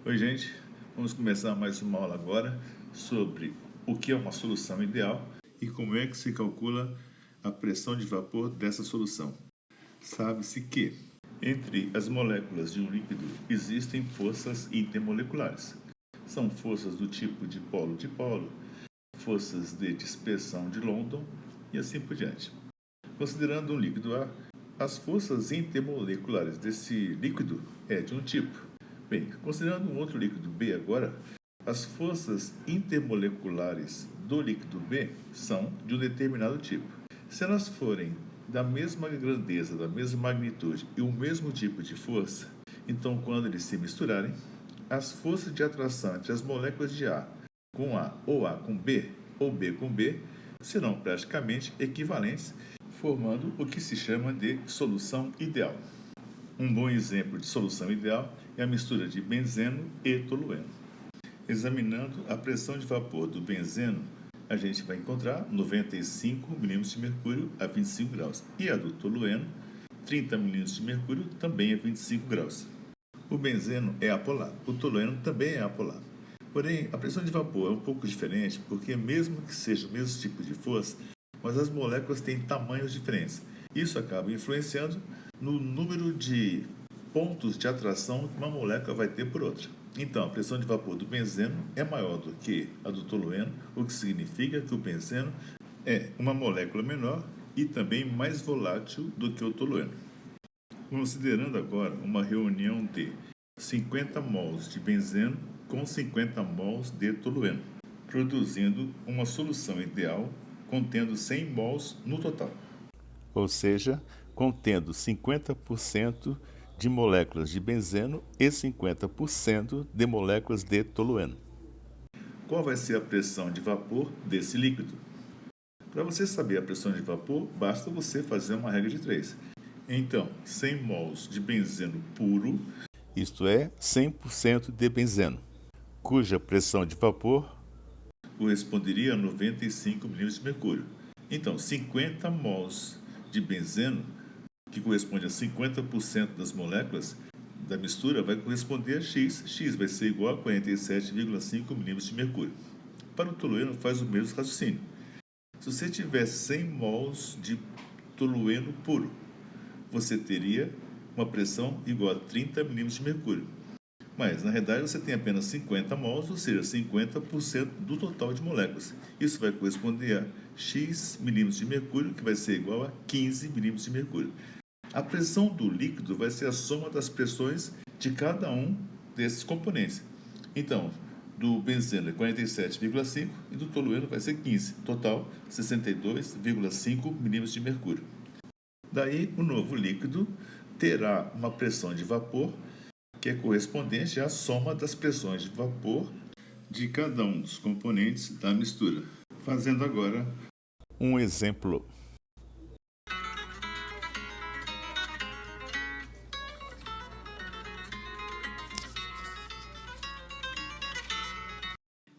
Oi, gente. Vamos começar mais uma aula agora sobre o que é uma solução ideal e como é que se calcula a pressão de vapor dessa solução. Sabe-se que entre as moléculas de um líquido existem forças intermoleculares. São forças do tipo dipolo-dipolo, forças de dispersão de London e assim por diante. Considerando um líquido A, as forças intermoleculares desse líquido é de um tipo. Bem, considerando um outro líquido B agora, as forças intermoleculares do líquido B são de um determinado tipo. Se elas forem da mesma grandeza, da mesma magnitude e o mesmo tipo de força, então quando eles se misturarem, as forças de atração entre as moléculas de A com A ou A com B ou B com B serão praticamente equivalentes, formando o que se chama de solução ideal. Um bom exemplo de solução ideal é a mistura de benzeno e tolueno. Examinando a pressão de vapor do benzeno, a gente vai encontrar 95 milímetros de mercúrio a 25 graus e a do tolueno, 30 milímetros de mercúrio, também a 25 graus. O benzeno é apolar, o tolueno também é apolar. Porém, a pressão de vapor é um pouco diferente porque, mesmo que seja o mesmo tipo de força, mas as moléculas têm tamanhos diferentes. Isso acaba influenciando no número de pontos de atração que uma molécula vai ter por outra. Então, a pressão de vapor do benzeno é maior do que a do tolueno, o que significa que o benzeno é uma molécula menor e também mais volátil do que o tolueno. Considerando agora uma reunião de 50 mols de benzeno com 50 mols de tolueno, produzindo uma solução ideal contendo 100 mols no total. Ou seja, contendo 50% de moléculas de benzeno e 50% de moléculas de tolueno. Qual vai ser a pressão de vapor desse líquido? Para você saber a pressão de vapor, basta você fazer uma regra de 3. Então, 100 mols de benzeno puro, isto é, 100% de benzeno, cuja pressão de vapor corresponderia a 95 milímetros de mercúrio. Então, 50 mols de benzeno, que corresponde a 50% das moléculas da mistura, vai corresponder a X. X vai ser igual a 47,5 milímetros de mercúrio. Para o tolueno, faz o mesmo raciocínio. Se você tiver 100 mols de tolueno puro, você teria uma pressão igual a 30 milímetros de mercúrio. Mas, na realidade, você tem apenas 50 mols, ou seja, 50% do total de moléculas. Isso vai corresponder a X milímetros de mercúrio, que vai ser igual a 15 milímetros de mercúrio. A pressão do líquido vai ser a soma das pressões de cada um desses componentes. Então, do benzeno é 47,5 e do tolueno vai ser 15. Total, 62,5 milímetros de mercúrio. Daí, o novo líquido terá uma pressão de vapor que é correspondente à soma das pressões de vapor de cada um dos componentes da mistura. Fazendo agora um exemplo.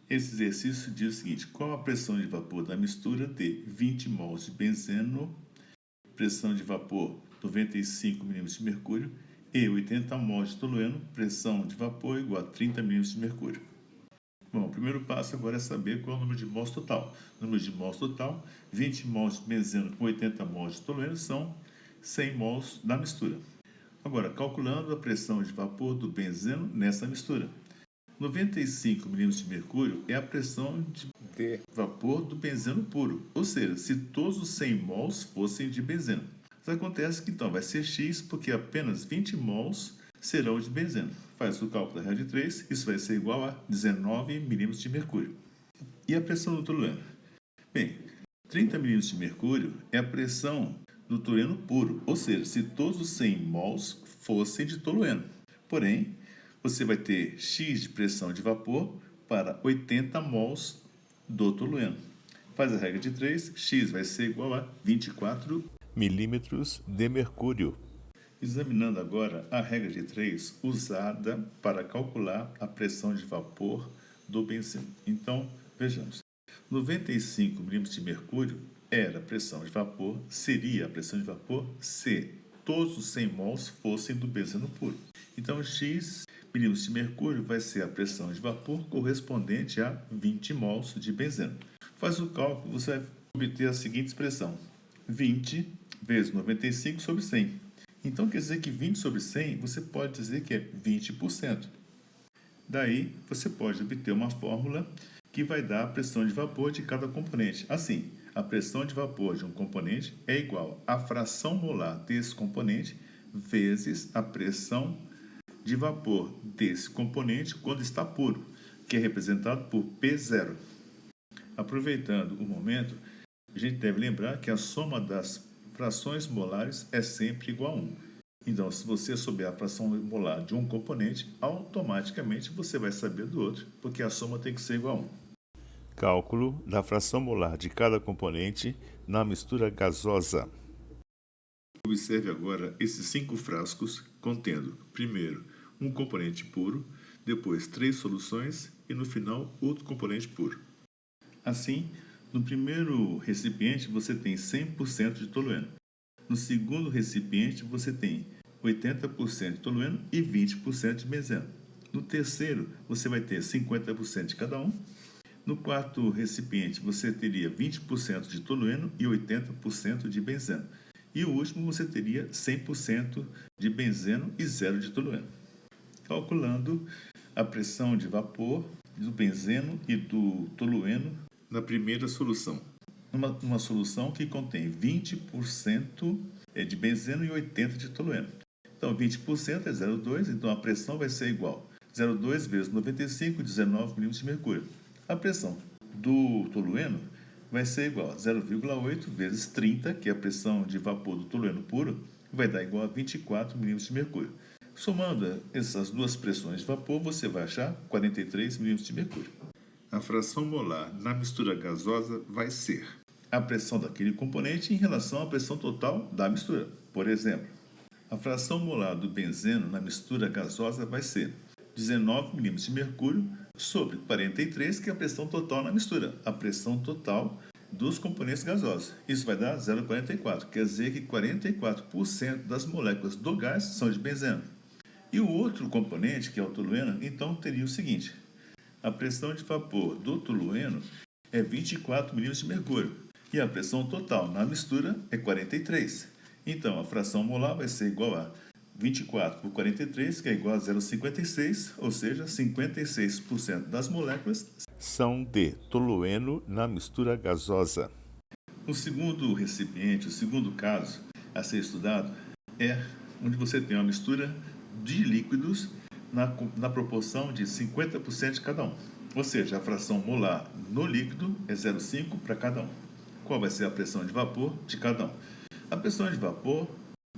Esse exercício diz o seguinte: qual a pressão de vapor da mistura de 20 mols de benzeno, pressão de vapor 95 milímetros de mercúrio, e 80 mols de tolueno, pressão de vapor igual a 30 milímetros de mercúrio. Bom, o primeiro passo agora é saber qual é o número de mols total. O número de mols total, 20 mols de benzeno com 80 mols de tolueno, são 100 mols da mistura. Agora, calculando a pressão de vapor do benzeno nessa mistura. 95 milímetros de mercúrio é a pressão de vapor do benzeno puro, ou seja, se todos os 100 mols fossem de benzeno. Mas acontece que então vai ser X porque apenas 20 mols serão de benzeno. Faz o cálculo da regra de 3, isso vai ser igual a 19 milímetros de mercúrio. E a pressão do tolueno? Bem, 30 milímetros de mercúrio é a pressão do tolueno puro, ou seja, se todos os 100 mols fossem de tolueno. Porém, você vai ter X de pressão de vapor para 80 mols do tolueno. Faz a regra de 3, X vai ser igual a 24 milímetros de mercúrio. Examinando agora a regra de 3 usada para calcular a pressão de vapor do benzeno. Então, vejamos. 95 milímetros de mercúrio era a pressão de vapor, seria a pressão de vapor se todos os 100 mols fossem do benzeno puro. Então, X milímetros de mercúrio vai ser a pressão de vapor correspondente a 20 mols de benzeno. Faz o cálculo, você vai obter a seguinte expressão: 20 vezes 95 sobre 100. Então, quer dizer que 20 sobre 100, você pode dizer que é 20%. Daí, você pode obter uma fórmula que vai dar a pressão de vapor de cada componente. Assim, a pressão de vapor de um componente é igual à fração molar desse componente vezes a pressão de vapor desse componente quando está puro, que é representado por P0. Aproveitando o momento, a gente deve lembrar que a soma das frações molares é sempre igual a 1. Então, se você souber a fração molar de um componente, automaticamente você vai saber do outro, porque a soma tem que ser igual a 1. Cálculo da fração molar de cada componente na mistura gasosa. Observe agora esses 5 frascos contendo, primeiro, um componente puro, depois 3 soluções e no final outro componente puro. Assim, no primeiro recipiente você tem 100% de tolueno. No segundo recipiente você tem 80% de tolueno e 20% de benzeno. No terceiro você vai ter 50% de cada um. No quarto recipiente você teria 20% de tolueno e 80% de benzeno. E o último você teria 100% de benzeno e 0 de tolueno. Calculando a pressão de vapor do benzeno e do tolueno na primeira solução. Uma solução que contém 20% de benzeno e 80% de tolueno. Então, 20% é 0,2, então a pressão vai ser igual a 0,2 vezes 95, 19 milímetros de mercúrio. A pressão do tolueno vai ser igual a 0,8 vezes 30, que é a pressão de vapor do tolueno puro, vai dar igual a 24 milímetros de mercúrio. Somando essas duas pressões de vapor, você vai achar 43 milímetros de mercúrio. A fração molar na mistura gasosa vai ser a pressão daquele componente em relação à pressão total da mistura. Por exemplo, a fração molar do benzeno na mistura gasosa vai ser 19 milímetros de mercúrio sobre 43, que é a pressão total na mistura, a pressão total dos componentes gasosos. Isso vai dar 0,44, quer dizer que 44% das moléculas do gás são de benzeno. E o outro componente, que é o tolueno, então teria o seguinte: a pressão de vapor do tolueno é 24 milímetros de mercúrio e a pressão total na mistura é 43. Então, a fração molar vai ser igual a 24 por 43, que é igual a 0,56, ou seja, 56% das moléculas são de tolueno na mistura gasosa. O segundo recipiente, o segundo caso a ser estudado é onde você tem uma mistura de líquidos na proporção de 50% de cada um. Ou seja, a fração molar no líquido é 0,5 para cada um. Qual vai ser a pressão de vapor de cada um? A pressão de vapor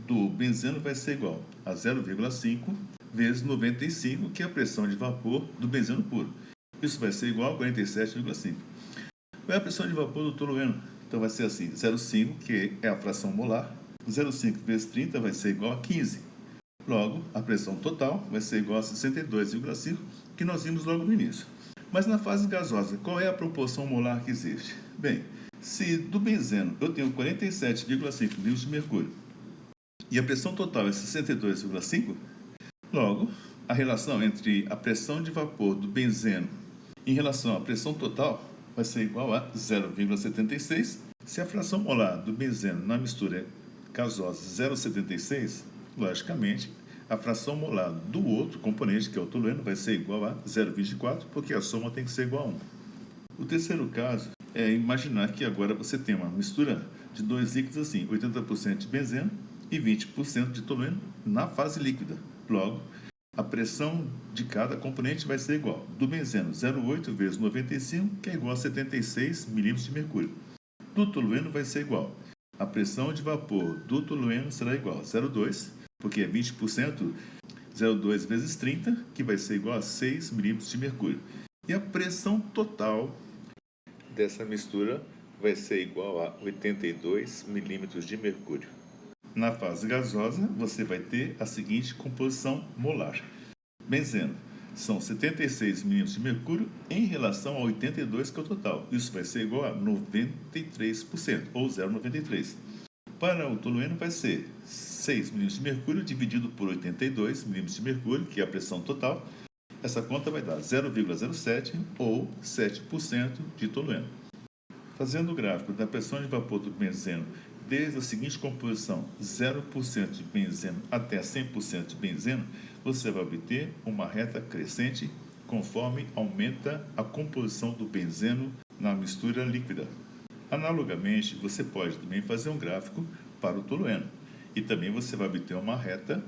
do benzeno vai ser igual a 0,5 vezes 95, que é a pressão de vapor do benzeno puro. Isso vai ser igual a 47,5. Qual é a pressão de vapor do tolueno? Então vai ser assim, 0,5, que é a fração molar, 0,5 vezes 30 vai ser igual a 15. Logo, a pressão total vai ser igual a 62,5, que nós vimos logo no início. Mas na fase gasosa, qual é a proporção molar que existe? Bem, se do benzeno eu tenho 47,5 milímetros de mercúrio e a pressão total é 62,5, logo, a relação entre a pressão de vapor do benzeno em relação à pressão total vai ser igual a 0,76. Se a fração molar do benzeno na mistura gasosa é 0,76, logicamente, a fração molar do outro componente, que é o tolueno, vai ser igual a 0,24, porque a soma tem que ser igual a 1. O terceiro caso é imaginar que agora você tem uma mistura de dois líquidos assim, 80% de benzeno e 20% de tolueno na fase líquida. Logo, a pressão de cada componente vai ser igual. Do benzeno, 0,8 vezes 95, que é igual a 76 milímetros de mercúrio. Do tolueno vai ser igual. A pressão de vapor do tolueno será igual a 0,2, porque é 20%, 0,2 vezes 30, que vai ser igual a 6 milímetros de mercúrio. E a pressão total dessa mistura vai ser igual a 82 milímetros de mercúrio. Na fase gasosa, você vai ter a seguinte composição molar. Benzeno são 76 milímetros de mercúrio em relação a 82, que é o total. Isso vai ser igual a 93%, ou 0,93. Para o tolueno vai ser 6 milímetros de mercúrio dividido por 82 milímetros de mercúrio, que é a pressão total. Essa conta vai dar 0,07 ou 7% de tolueno. Fazendo o gráfico da pressão de vapor do benzeno desde a seguinte composição, 0% de benzeno até 100% de benzeno, você vai obter uma reta crescente conforme aumenta a composição do benzeno na mistura líquida. Analogamente, você pode também fazer um gráfico para o tolueno. E também você vai obter uma reta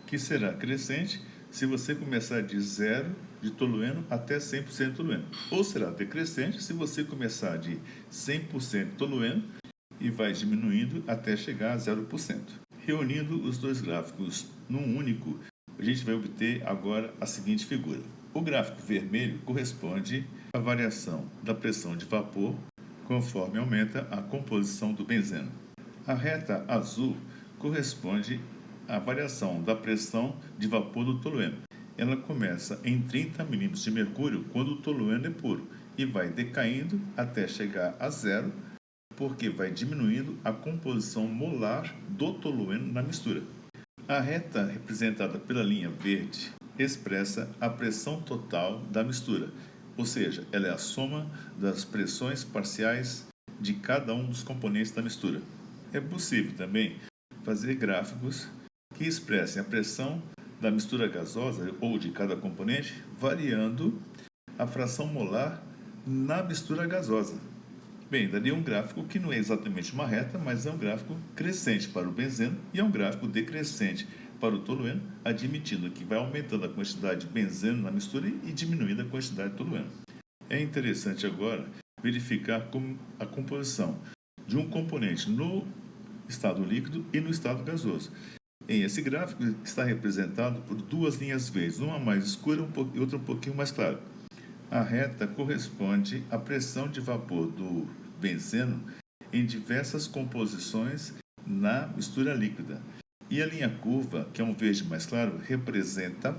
que será crescente se você começar de 0 de tolueno até 100% de tolueno. Ou será decrescente se você começar de 100% de tolueno e vai diminuindo até chegar a 0%. Reunindo os dois gráficos num único, a gente vai obter agora a seguinte figura. O gráfico vermelho corresponde à variação da pressão de vapor conforme aumenta a composição do benzeno. A reta azul corresponde à variação da pressão de vapor do tolueno. Ela começa em 30 milímetros de mercúrio quando o tolueno é puro e vai decaindo até chegar a zero, porque vai diminuindo a composição molar do tolueno na mistura. A reta representada pela linha verde expressa a pressão total da mistura, ou seja, ela é a soma das pressões parciais de cada um dos componentes da mistura. É possível também fazer gráficos que expressem a pressão da mistura gasosa ou de cada componente, variando a fração molar na mistura gasosa. Bem, daria um gráfico que não é exatamente uma reta, mas é um gráfico crescente para o benzeno e é um gráfico decrescente para o tolueno, admitindo que vai aumentando a quantidade de benzeno na mistura e diminuindo a quantidade de tolueno. É interessante agora verificar a composição de um componente no estado líquido e no estado gasoso. Em esse gráfico está representado por duas linhas verdes, uma mais escura e outra um pouquinho mais clara. A reta corresponde à pressão de vapor do benzeno em diversas composições na mistura líquida. E a linha curva, que é um verde mais claro, representa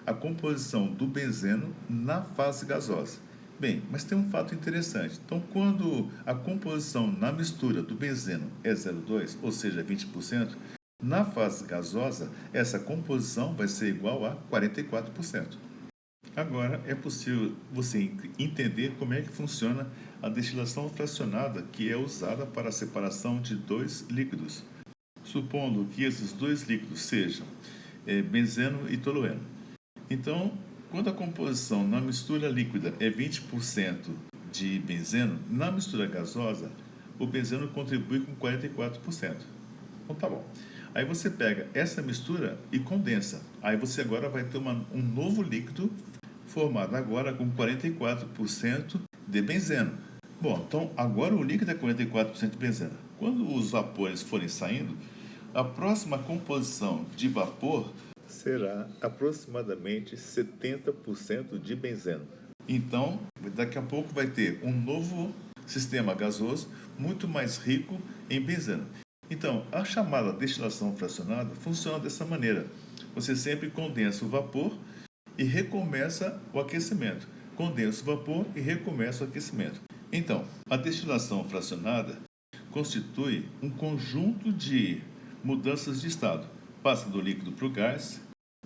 a composição do benzeno na fase gasosa. Bem, mas tem um fato interessante. Então, quando a composição na mistura do benzeno é 0,2, ou seja, 20%, na fase gasosa, essa composição vai ser igual a 44%. Agora é possível você entender como é que funciona a destilação fracionada, que é usada para a separação de dois líquidos. Supondo que esses dois líquidos sejam benzeno e tolueno. Então, quando a composição na mistura líquida é 20% de benzeno, na mistura gasosa, o benzeno contribui com 44%. Então tá bom. Aí você pega essa mistura e condensa. Aí você agora vai ter um novo líquido formado agora com 44% de benzeno. Bom, então agora o líquido é 44% de benzeno. Quando os vapores forem saindo, a próxima composição de vapor será aproximadamente 70% de benzeno. Então, daqui a pouco vai ter um novo sistema gasoso muito mais rico em benzeno. Então, a chamada destilação fracionada funciona dessa maneira. Você sempre condensa o vapor e recomeça o aquecimento. Condensa o vapor e recomeça o aquecimento. Então, a destilação fracionada constitui um conjunto de mudanças de estado. Passa do líquido para o gás,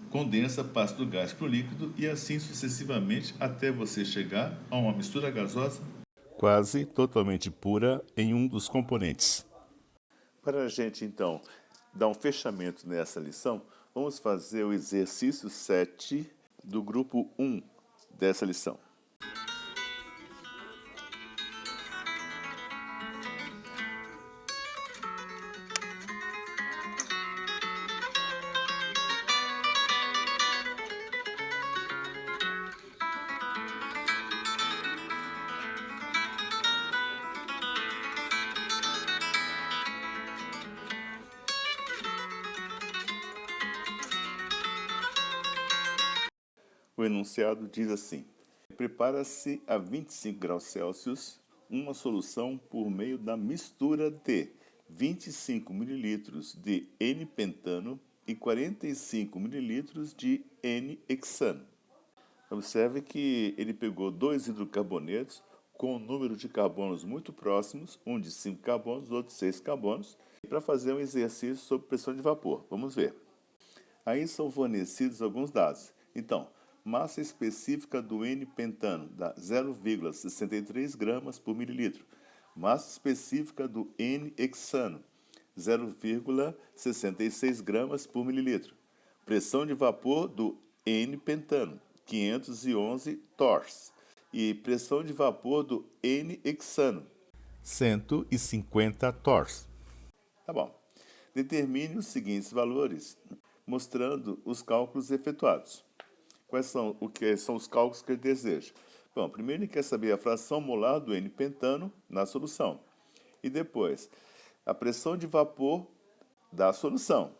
condensa, passa do gás para o líquido e assim sucessivamente até você chegar a uma mistura gasosa quase totalmente pura em um dos componentes. Para a gente, então, dar um fechamento nessa lição, vamos fazer o exercício 7 do grupo 1 dessa lição. O enunciado diz assim: prepara-se a 25 graus Celsius uma solução por meio da mistura de 25 ml de N-pentano e 45 ml de N-hexano. Observe que ele pegou dois hidrocarbonetos com um número de carbonos muito próximos, um de 5 carbonos, outro de 6 carbonos, Para fazer um exercício sobre pressão de vapor, vamos ver. Aí são fornecidos alguns dados. Então, massa específica do N-pentano dá 0,63 gramas por mililitro. Massa específica do N-hexano, 0,66 gramas por mililitro. Pressão de vapor do N-pentano, 511 torrs. E pressão de vapor do N-hexano, 150 torrs. Tá bom. Determine os seguintes valores, mostrando os cálculos efetuados. Quais são, são os cálculos que ele deseja? Bom, primeiro ele quer saber a fração molar do N-pentano na solução. E depois, a pressão de vapor da solução.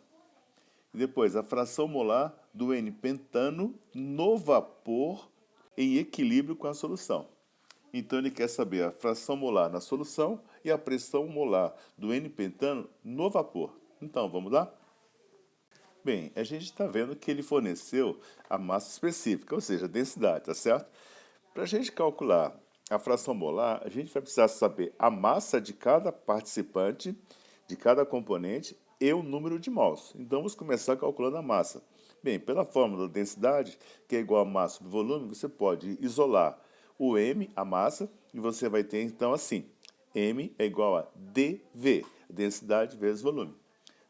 E depois, a fração molar do N-pentano no vapor em equilíbrio com a solução. Então, ele quer saber a fração molar na solução e a pressão molar do N-pentano no vapor. Então, vamos lá? Bem, a gente está vendo que ele forneceu a massa específica, ou seja, a densidade, tá certo? Para a gente calcular a fração molar, a gente vai precisar saber a massa de cada participante, de cada componente e o número de mols. Então, vamos começar calculando a massa. Bem, pela fórmula da densidade, que é igual a massa sobre volume, você pode isolar o M, a massa, e você vai ter, então, assim, M é igual a dV, densidade vezes volume.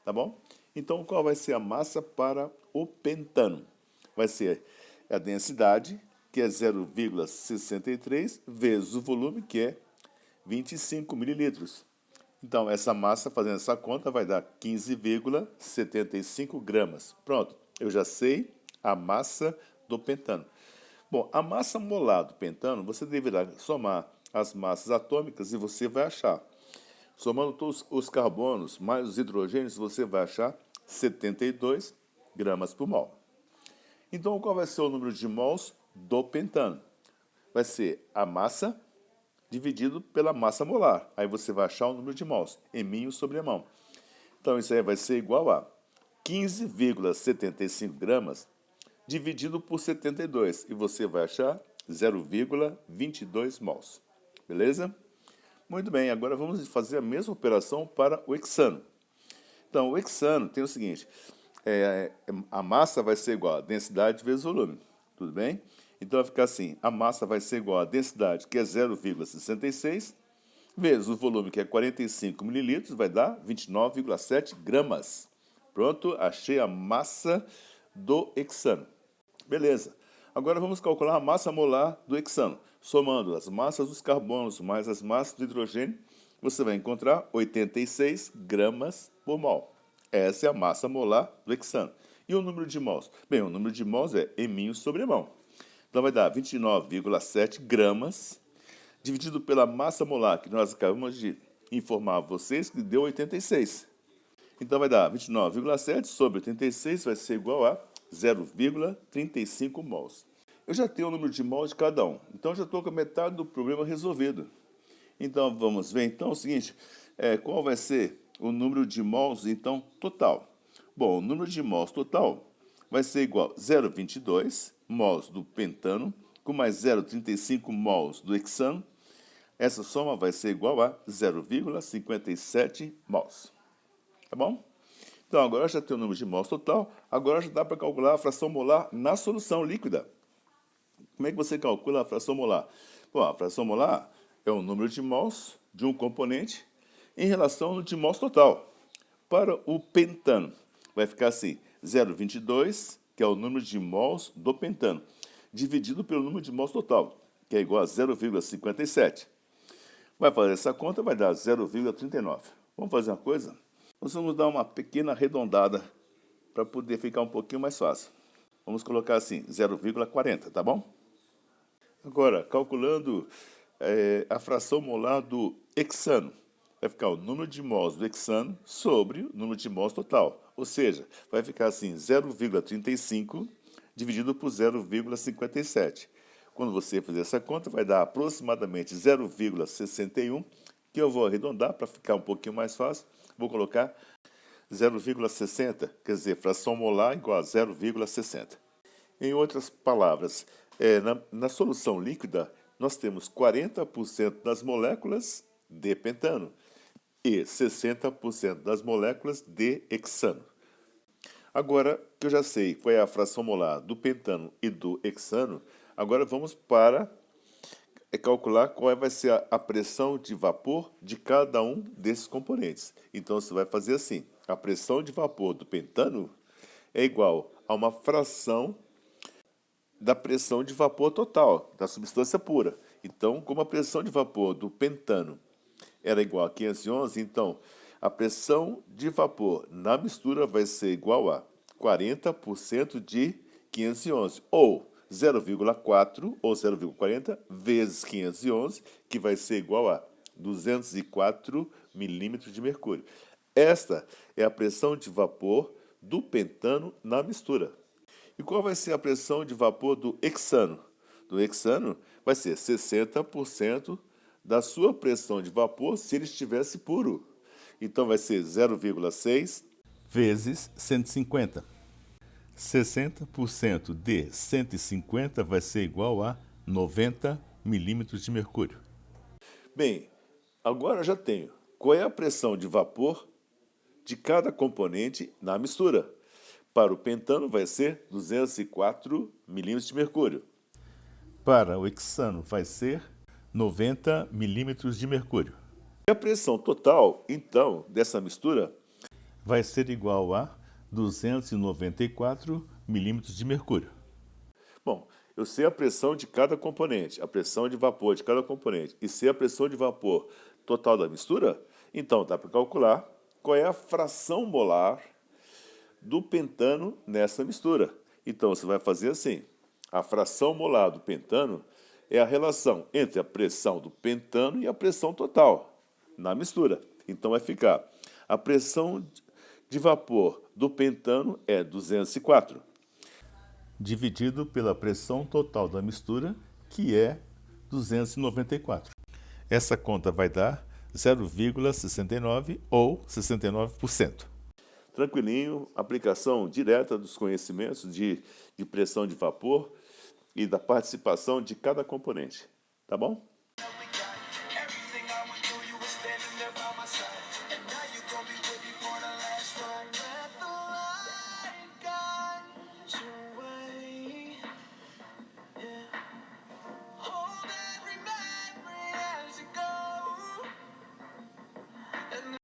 Tá bom? Então, qual vai ser a massa para o pentano? Vai ser a densidade, que é 0,63, vezes o volume, que é 25 mililitros. Então, essa massa, fazendo essa conta, vai dar 15,75 gramas. Pronto, eu já sei a massa do pentano. Bom, a massa molar do pentano, você deverá somar as massas atômicas e você vai achar. Somando todos os carbonos mais os hidrogênios, você vai achar 72 gramas por mol. Então, qual vai ser o número de mols do pentano? Vai ser a massa dividido pela massa molar. Aí você vai achar o número de mols, eminho sobre a mão. Então, isso aí vai ser igual a 15,75 gramas dividido por 72. E você vai achar 0,22 mols. Beleza? Muito bem, agora vamos fazer a mesma operação para o hexano. Então, o hexano tem o seguinte, a massa vai ser igual a densidade vezes volume, tudo bem? Então, vai ficar assim, a massa vai ser igual a densidade, que é 0,66, vezes o volume, que é 45 mililitros, vai dar 29,7 gramas. Pronto, achei a massa do hexano. Beleza. Agora vamos calcular a massa molar do hexano. Somando as massas dos carbonos mais as massas do hidrogênio, você vai encontrar 86 gramas por mol. Essa é a massa molar do hexano. E o número de mols? Bem, o número de mols é eminho sobre mão. Então vai dar 29,7 gramas, dividido pela massa molar, que nós acabamos de informar a vocês, que deu 86. Então vai dar 29,7 sobre 86, vai ser igual a 0,35 mols. Eu já tenho o número de mols de cada um, então já estou com a metade do problema resolvido. Então vamos ver então o seguinte, qual vai ser o número de mols então total? Bom, o número de mols total vai ser igual a 0,22 mols do pentano com mais 0,35 mols do hexano. Essa soma vai ser igual a 0,57 mols. Tá bom? Então, agora já tem o número de mols total, agora já dá para calcular a fração molar na solução líquida. Como é que você calcula a fração molar? Bom, a fração molar é o número de mols de um componente em relação ao de mols total. Para o pentano, vai ficar assim, 0,22, que é o número de mols do pentano, dividido pelo número de mols total, que é igual a 0,57. Vai fazer essa conta, vai dar 0,39. Vamos fazer uma coisa? Nós vamos dar uma pequena arredondada para poder ficar um pouquinho mais fácil. Vamos colocar assim, 0,40, tá bom? Agora, calculando a fração molar do hexano, vai ficar o número de mols do hexano sobre o número de mols total. Ou seja, vai ficar assim, 0,35 dividido por 0,57. Quando você fizer essa conta, vai dar aproximadamente 0,61, que eu vou arredondar para ficar um pouquinho mais fácil. Vou colocar 0,60, quer dizer, fração molar igual a 0,60. Em outras palavras, na solução líquida, nós temos 40% das moléculas de pentano e 60% das moléculas de hexano. Agora que eu já sei qual é a fração molar do pentano e do hexano, agora vamos para calcular qual vai ser a pressão de vapor de cada um desses componentes. Então você vai fazer assim: a pressão de vapor do pentano é igual a uma fração da pressão de vapor total, da substância pura. Então, como a pressão de vapor do pentano era igual a 511, então a pressão de vapor na mistura vai ser igual a 40% de 511, ou 0,4 ou 0,40 vezes 511, que vai ser igual a 204 milímetros de mercúrio. Esta é a pressão de vapor do pentano na mistura. E qual vai ser a pressão de vapor do hexano? Do hexano vai ser 60% da sua pressão de vapor se ele estivesse puro. Então vai ser 0,6 vezes 150. 60% de 150 vai ser igual a 90 milímetros de mercúrio. Bem, agora eu já tenho qual é a pressão de vapor de cada componente na mistura. Para o pentano vai ser 204 milímetros de mercúrio. Para o hexano vai ser 90 milímetros de mercúrio. E a pressão total, então, dessa mistura vai ser igual a 294 milímetros de mercúrio. Bom, eu sei a pressão de cada componente, a pressão de vapor de cada componente, e sei a pressão de vapor total da mistura, então dá para calcular qual é a fração molar do pentano nessa mistura. Então você vai fazer assim: a fração molar do pentano é a relação entre a pressão do pentano e a pressão total na mistura. Então vai ficar: a pressão de vapor do pentano é 204, dividido pela pressão total da mistura, que é 294. Essa conta vai dar 0,69 ou 69%. Tranquilinho, aplicação direta dos conhecimentos de pressão de vapor e da participação de cada componente. Tá bom?